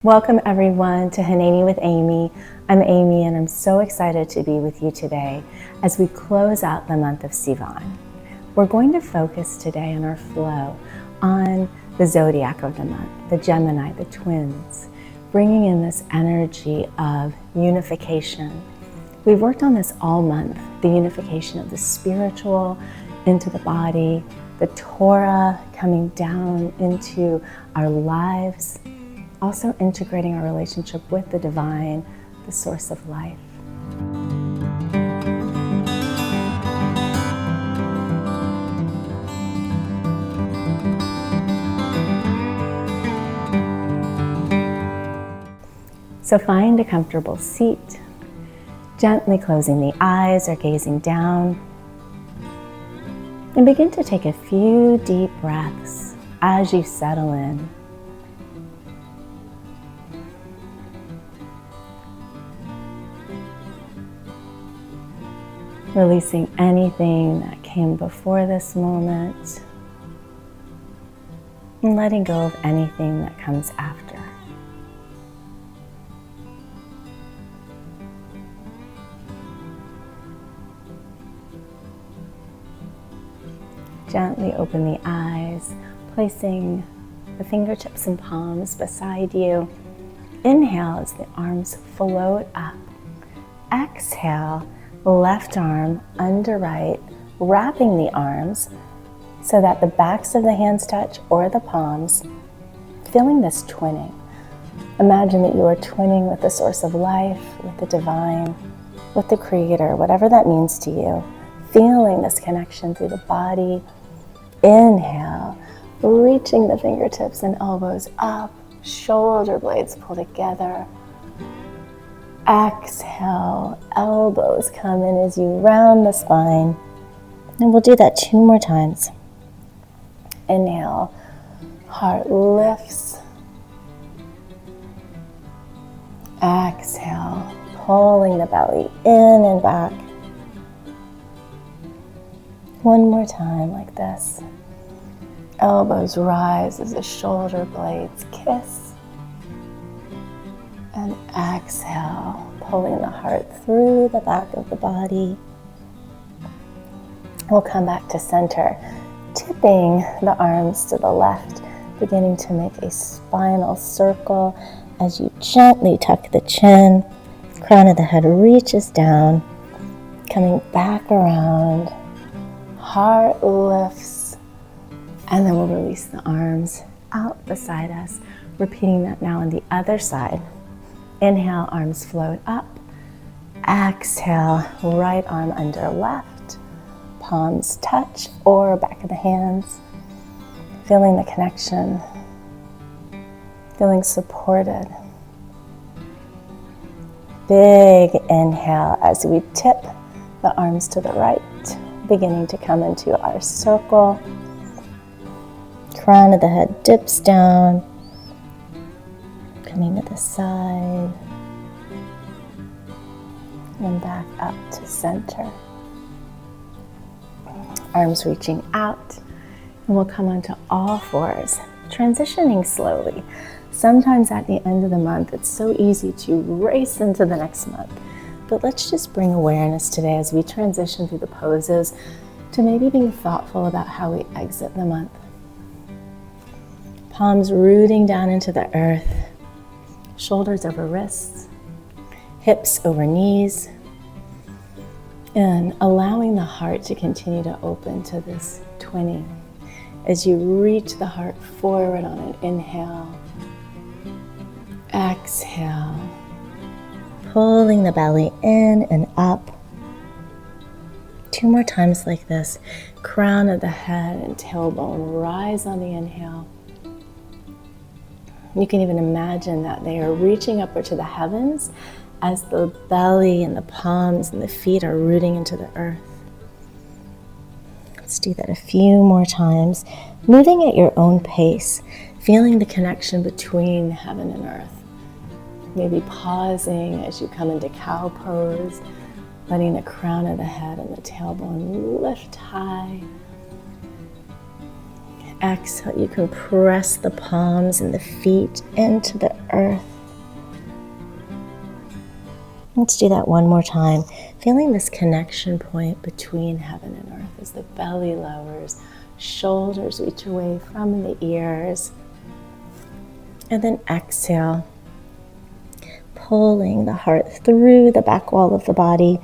Welcome everyone to Hanani with Amy. I'm Amy and I'm so excited to be with you today as we close out the month of Sivan. We're going to focus today on our flow on the zodiac of the month, the Gemini, the twins, bringing in this energy of unification. We've worked on this all month, the unification of the spiritual into the body, the Torah coming down into our lives, also integrating our relationship with the divine, the source of life. So find a comfortable seat, gently closing the eyes or gazing down, and begin to take a few deep breaths as you settle in. Releasing anything that came before this moment and letting go of anything that comes after. Gently open the eyes, placing the fingertips and palms beside you. Inhale as the arms float up. Exhale, left arm under right, wrapping the arms so that the backs of the hands touch or the palms, feeling this twinning. Imagine that you are twinning with the source of life, with the divine, with the creator, whatever that means to you. Feeling this connection through the body. Inhale, reaching the fingertips and elbows up, shoulder blades pull together. Exhale, elbows come in as you round the spine. And we'll do that 2 more times. Inhale, heart lifts. Exhale, pulling the belly in and back. 1 more time like this. Elbows rise as the shoulder blades kiss. And exhale, pulling the heart through the back of the body. We'll come back to center, tipping the arms to the left, beginning to make a spinal circle as you gently tuck the chin. Crown of the head reaches down, coming back around. Heart lifts, and then we'll release the arms out beside us, repeating that now on the other side. Inhale, arms float up. Exhale, right arm under left. Palms touch or back of the hands. Feeling the connection. Feeling supported. Big inhale as we tip the arms to the right, beginning to come into our circle. Crown of the head dips down. Coming to the side and back up to center. Arms reaching out, and we'll come onto all fours, transitioning slowly. Sometimes at the end of the month, it's so easy to race into the next month, but let's just bring awareness today as we transition through the poses to maybe being thoughtful about how we exit the month. Palms rooting down into the earth. Shoulders over wrists, hips over knees, and allowing the heart to continue to open to this twinning. As you reach the heart forward on an inhale, exhale, pulling the belly in and up. 2 more times like this. Crown of the head and tailbone rise on the inhale. You can even imagine that they are reaching upward to the heavens as the belly and the palms and the feet are rooting into the earth. Let's do that a few more times, moving at your own pace, feeling the connection between heaven and earth. Maybe pausing as you come into cow pose, letting the crown of the head and the tailbone lift high. Exhale, you can press the palms and the feet into the earth. Let's do that one more time. Feeling this connection point between heaven and earth as the belly lowers, shoulders reach away from the ears. And then exhale, pulling the heart through the back wall of the body,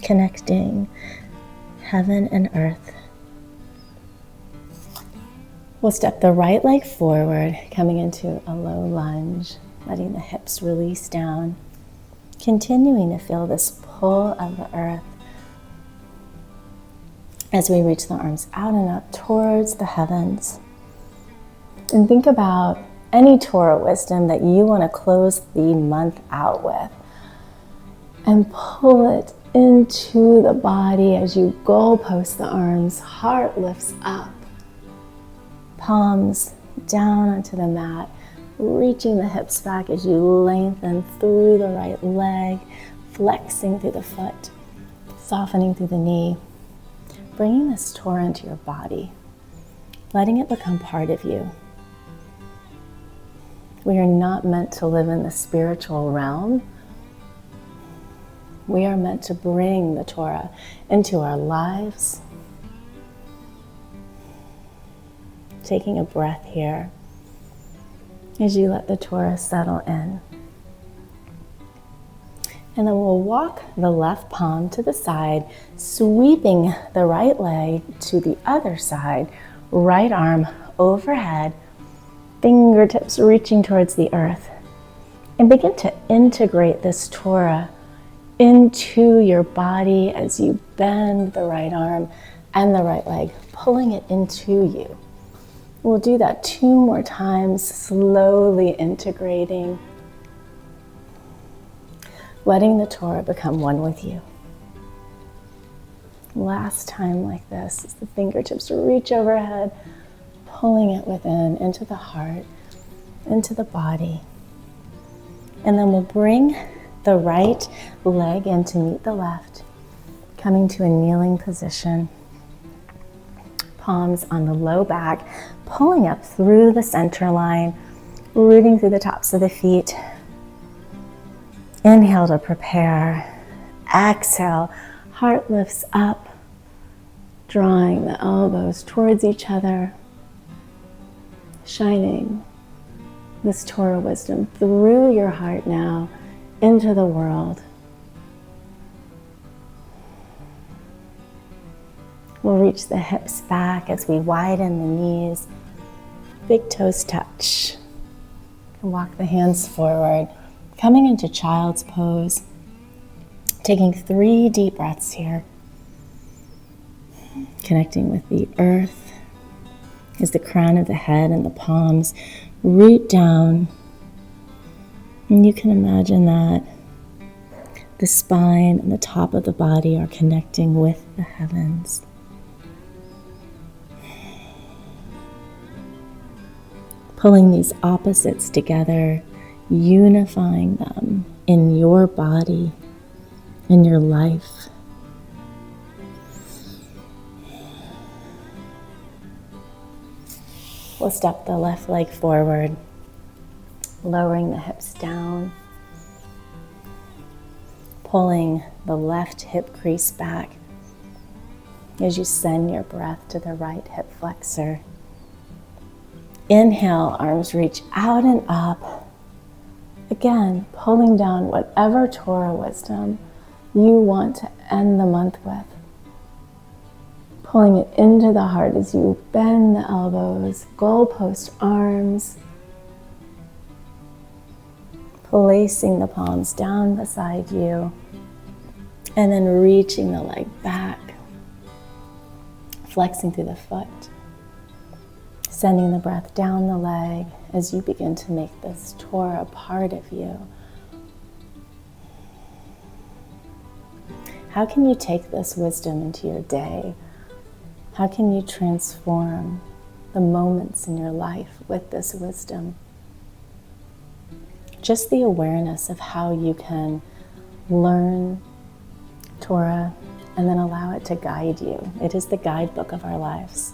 connecting heaven and earth. We'll step the right leg forward, coming into a low lunge, letting the hips release down, continuing to feel this pull of the earth as we reach the arms out and up towards the heavens. And think about any Torah wisdom that you want to close the month out with, and pull it into the body as you goalpost the arms, heart lifts up, palms down onto the mat, reaching the hips back as you lengthen through the right leg, flexing through the foot, softening through the knee, bringing this Torah into your body, letting it become part of you. We are not meant to live in the spiritual realm. We are meant to bring the Torah into our lives. Taking a breath here as you let the Torah settle in. And then we'll walk the left palm to the side, sweeping the right leg to the other side, right arm overhead, fingertips reaching towards the earth. And begin to integrate this Torah into your body as you bend the right arm and the right leg, pulling it into you. We'll do that 2 more times, slowly integrating, letting the Torah become one with you. Last time like this, as the fingertips reach overhead, pulling it within, into the heart, into the body. And then we'll bring the right leg in to meet the left, coming to a kneeling position. Palms on the low back, pulling up through the center line, rooting through the tops of the feet. Inhale to prepare. Exhale, heart lifts up, drawing the elbows towards each other, shining this Torah wisdom through your heart now into the world. We'll reach the hips back as we widen the knees. Big toes touch. And walk the hands forward, coming into child's pose. Taking 3 deep breaths here. Connecting with the earth as the crown of the head and the palms root down. And you can imagine that the spine and the top of the body are connecting with the heavens. Pulling these opposites together, unifying them in your body, in your life. We'll step the left leg forward, lowering the hips down, pulling the left hip crease back as you send your breath to the right hip flexor. Inhale, arms reach out and up. Again, pulling down whatever Torah wisdom you want to end the month with. Pulling it into the heart as you bend the elbows, goalpost arms. Placing the palms down beside you. And then reaching the leg back. Flexing through the foot. Sending the breath down the leg as you begin to make this Torah a part of you. How can you take this wisdom into your day? How can you transform the moments in your life with this wisdom? Just the awareness of how you can learn Torah and then allow it to guide you. It is the guidebook of our lives.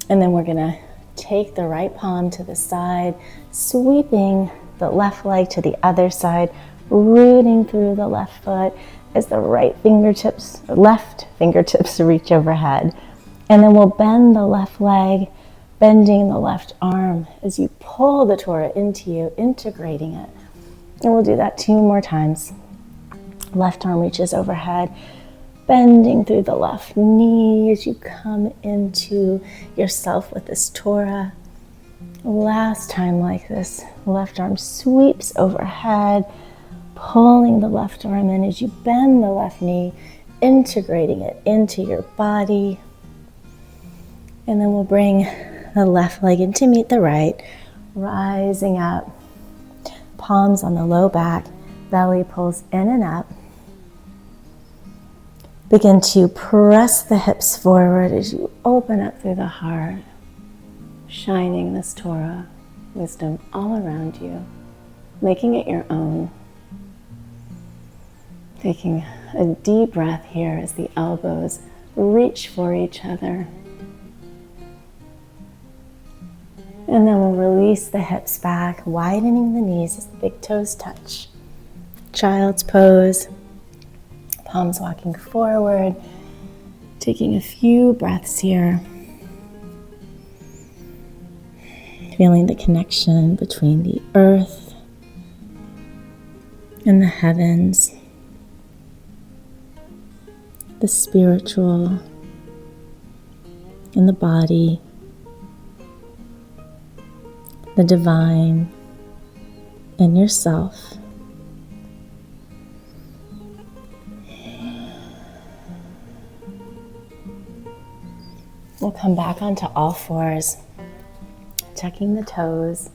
And then we're going to take the right palm to the side, sweeping the left leg to the other side, rooting through the left foot as the left fingertips reach overhead. And then we'll bend the left leg, bending the left arm as you pull the Torah into you, integrating it. And we'll do that 2 more times. Left arm reaches overhead, bending through the left knee as you come into yourself with this Torah. Last time like this, left arm sweeps overhead, pulling the left arm in as you bend the left knee, integrating it into your body. And then we'll bring the left leg in to meet the right, rising up, palms on the low back, belly pulls in and up. Begin to press the hips forward as you open up through the heart, shining this Torah wisdom all around you, making it your own. Taking a deep breath here as the elbows reach for each other. And then we'll release the hips back, widening the knees as the big toes touch. Child's pose, palms walking forward, taking a few breaths here. Feeling the connection between the earth and the heavens, the spiritual and the body, the divine and yourself. We'll come back onto all fours, tucking the toes,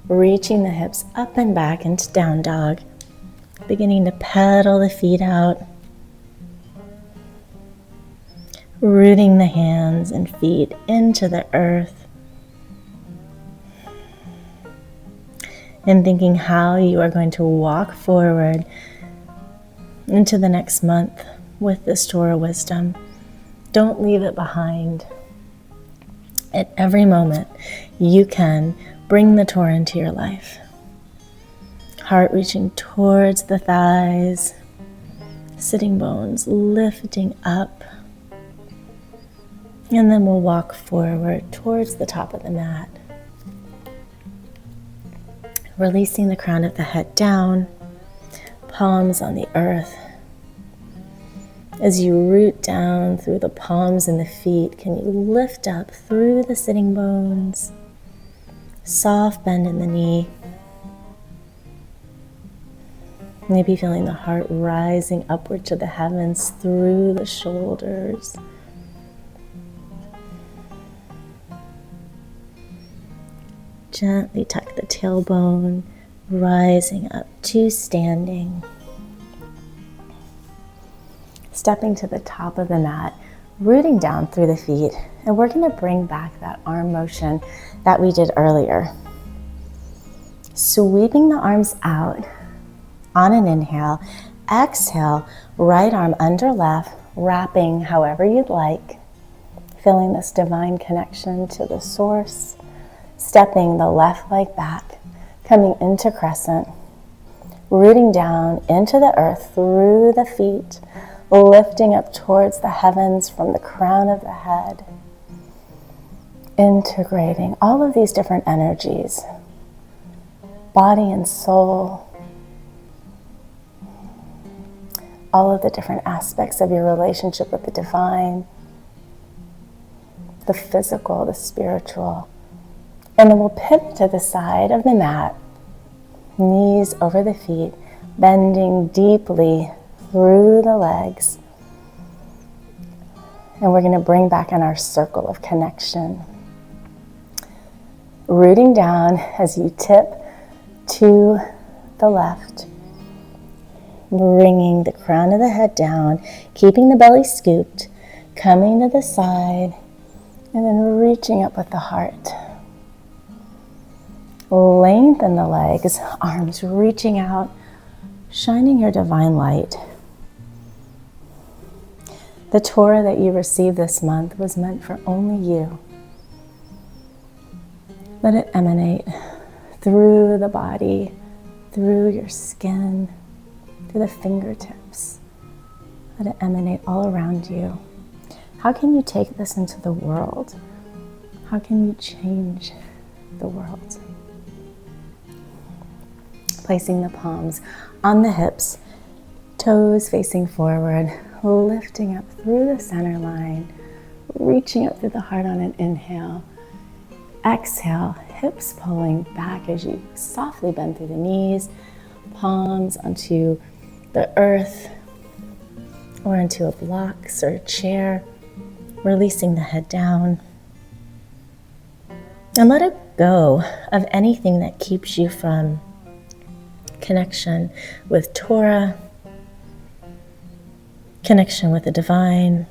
reaching the hips up and back into down dog, beginning to pedal the feet out, rooting the hands and feet into the earth, and thinking how you are going to walk forward into the next month with this Torah wisdom. Don't leave it behind. At every moment, you can bring the Torah into your life. Heart reaching towards the thighs, sitting bones lifting up. And then we'll walk forward towards the top of the mat. Releasing the crown of the head down, palms on the earth. As you root down through the palms and the feet, can you lift up through the sitting bones? Soft bend in the knee. Maybe feeling the heart rising upward to the heavens through the shoulders. Gently tuck the tailbone, rising up to standing. Stepping to the top of the mat, rooting down through the feet, and we're going to bring back that arm motion that we did earlier. Sweeping the arms out on an inhale, exhale, right arm under left, wrapping however you'd like, feeling this divine connection to the source, stepping the left leg back, coming into crescent, rooting down into the earth through the feet, lifting up towards the heavens from the crown of the head, integrating all of these different energies, body and soul, all of the different aspects of your relationship with the divine, the physical, the spiritual. And then we'll pivot to the side of the mat, knees over the feet, bending deeply through the legs. And we're going to bring back in our circle of connection. Rooting down as you tip to the left. Bringing the crown of the head down, keeping the belly scooped, coming to the side, and then reaching up with the heart. Lengthen the legs, arms reaching out, shining your divine light. The Torah that you received this month was meant for only you. Let it emanate through the body, through your skin, through the fingertips. Let it emanate all around you. How can you take this into the world? How can you change the world? Placing the palms on the hips, toes facing forward, lifting up through the center line, reaching up through the heart on an inhale. Exhale, hips pulling back as you softly bend through the knees, palms onto the earth or into a block or a chair, releasing the head down. And let it go of anything that keeps you from connection with Torah, connection with the divine,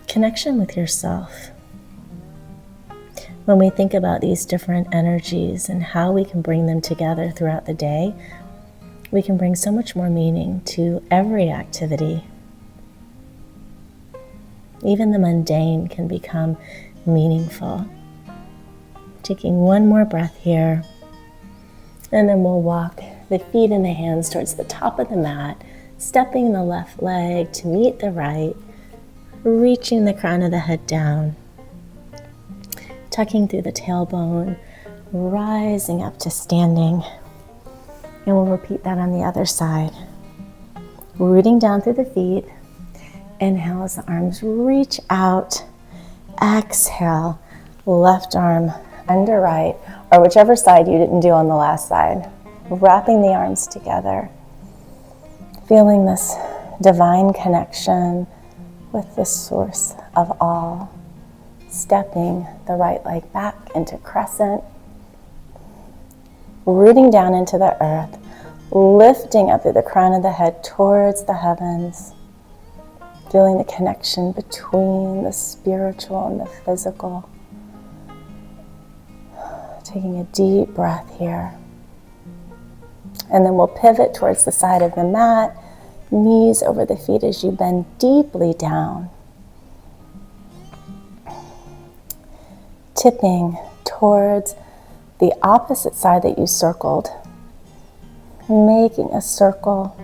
connection with yourself. When we think about these different energies and how we can bring them together throughout the day, we can bring so much more meaning to every activity. Even the mundane can become meaningful. Taking one more breath here, and then we'll walk the feet and the hands towards the top of the mat, stepping the left leg to meet the right, reaching the crown of the head down, tucking through the tailbone, rising up to standing. And we'll repeat that on the other side. Rooting down through the feet. Inhale as the arms reach out. Exhale, left arm under right, or whichever side you didn't do on the last side. Wrapping the arms together. Feeling this divine connection with the source of all. Stepping the right leg back into crescent. Rooting down into the earth. Lifting up through the crown of the head towards the heavens. Feeling the connection between the spiritual and the physical. Taking a deep breath here. And then we'll pivot towards the side of the mat, knees over the feet as you bend deeply down. Tipping towards the opposite side that you circled. Making a circle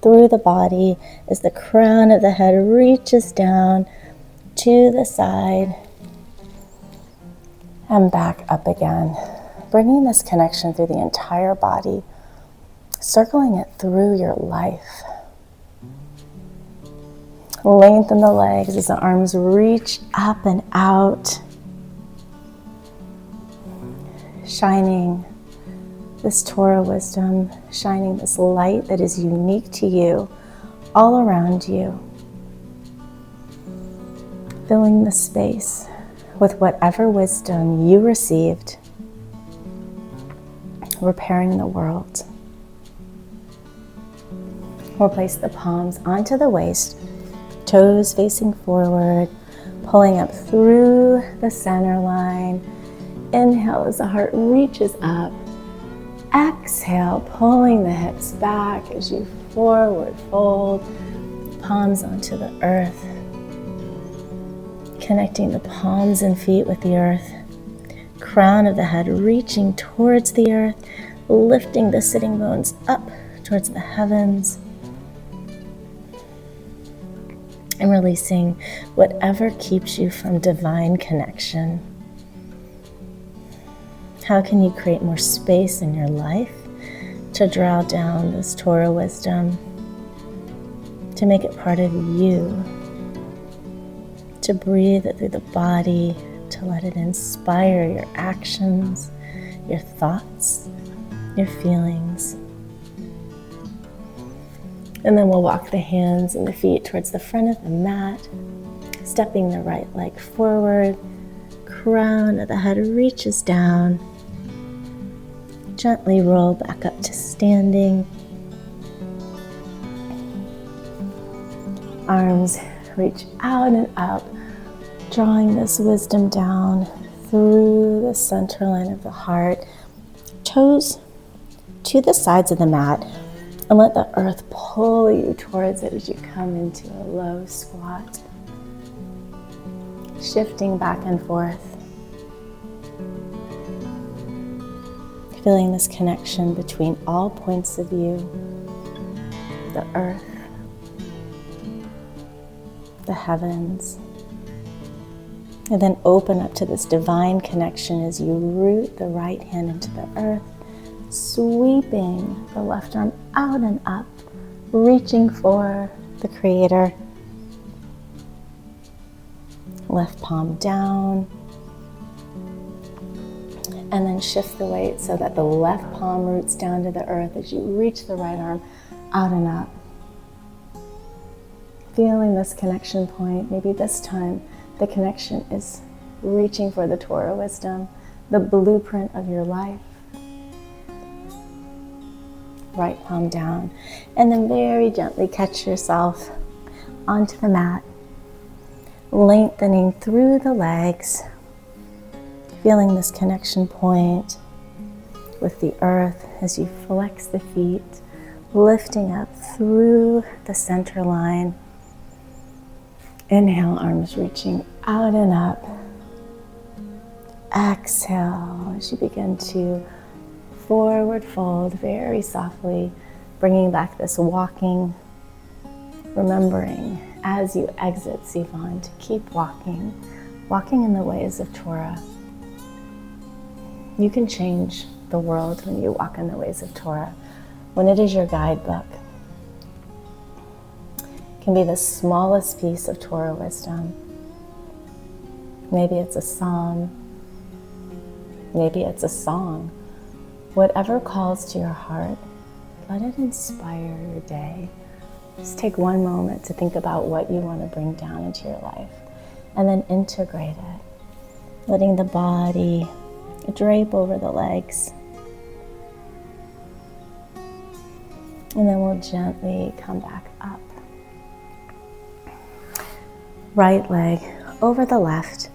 through the body as the crown of the head reaches down to the side and back up again. Bringing this connection through the entire body, circling it through your life. Lengthen the legs as the arms reach up and out, shining this Torah wisdom, shining this light that is unique to you, all around you. Filling the space with whatever wisdom you received, repairing the world. We'll place the palms onto the waist, toes facing forward, pulling up through the center line. Inhale as the heart reaches up. Exhale, pulling the hips back as you forward fold, palms onto the earth. Connecting the palms and feet with the earth. Crown of the head reaching towards the earth, lifting the sitting bones up towards the heavens. And releasing whatever keeps you from divine connection. How can you create more space in your life to draw down this Torah wisdom, to make it part of you, to breathe it through the body, to let it inspire your actions, your thoughts, your feelings. And then we'll walk the hands and the feet towards the front of the mat, stepping the right leg forward, crown of the head reaches down. Gently roll back up to standing. Arms reach out and up, drawing this wisdom down through the center line of the heart. Toes to the sides of the mat, and let the earth pull you towards it as you come into a low squat. Shifting back and forth. Feeling this connection between all points of view, the earth, the heavens, and then open up to this divine connection as you root the right hand into the earth, sweeping the left arm out and up, reaching for the Creator. Left palm down, and then shift the weight so that the left palm roots down to the earth as you reach the right arm out and up. Feeling this connection point. Maybe this time the connection is reaching for the Torah wisdom, the blueprint of your life. Right palm down, and then very gently catch yourself onto the mat, lengthening through the legs, feeling this connection point with the earth as you flex the feet, lifting up through the center line. Inhale, arms reaching out and up. Exhale as you begin to forward fold very softly, bringing back this walking, remembering as you exit Sivan to keep walking in the ways of Torah. You can change the world when you walk in the ways of Torah, when it is your guidebook. It can be the smallest piece of Torah wisdom. Maybe it's a psalm, maybe it's a song. Whatever calls to your heart, let it inspire your day. Just take one moment to think about what you want to bring down into your life, and then integrate it, letting the body drape over the legs. And then we'll gently come back up. Right leg over the left.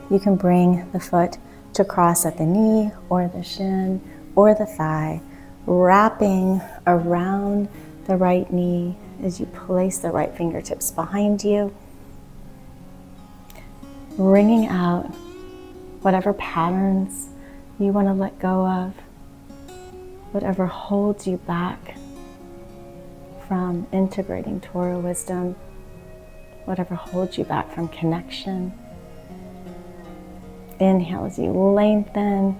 You can bring the foot to cross at the knee or the shin or the thigh, wrapping around the right knee as you place the right fingertips behind you, bringing out whatever patterns you want to let go of, whatever holds you back from integrating Torah wisdom, whatever holds you back from connection. Inhale as you lengthen.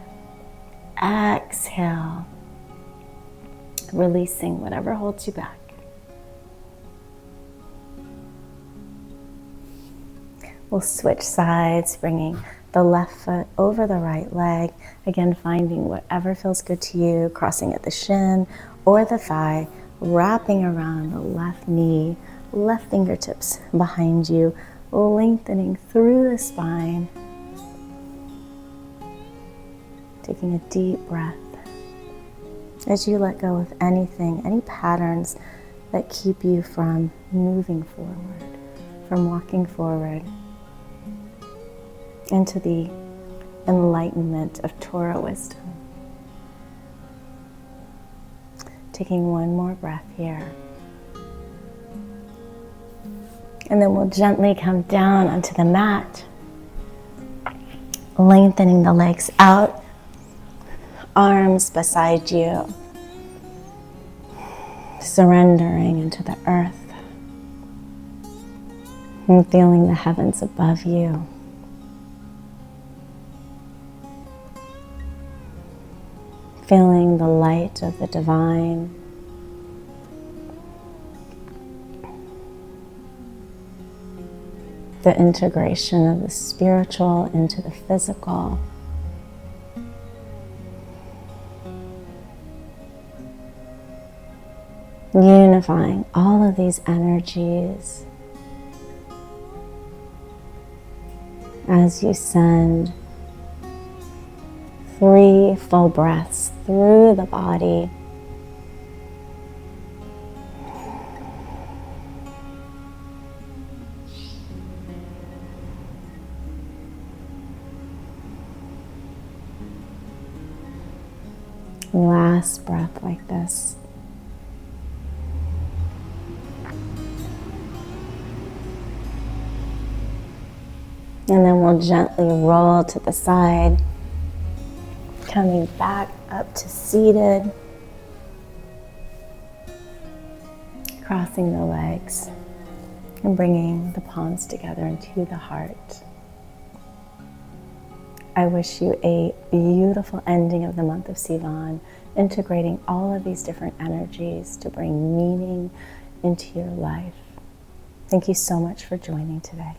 Exhale, releasing whatever holds you back. We'll switch sides, bringing the left foot over the right leg. Again, finding whatever feels good to you, crossing at the shin or the thigh, wrapping around the left knee, left fingertips behind you, lengthening through the spine. Taking a deep breath as you let go of anything, any patterns that keep you from moving forward, from walking forward into the enlightenment of Torah wisdom. Taking one more breath here. And then we'll gently come down onto the mat, lengthening the legs out, arms beside you, surrendering into the earth and feeling the heavens above you. Feeling the light of the divine. The integration of the spiritual into the physical. Unifying all of these energies as you send 3 full breaths through the body. Last breath like this. And then we'll gently roll to the side, coming back up to seated. Crossing the legs and bringing the palms together into the heart. I wish you a beautiful ending of the month of Sivan, integrating all of these different energies to bring meaning into your life. Thank you so much for joining today.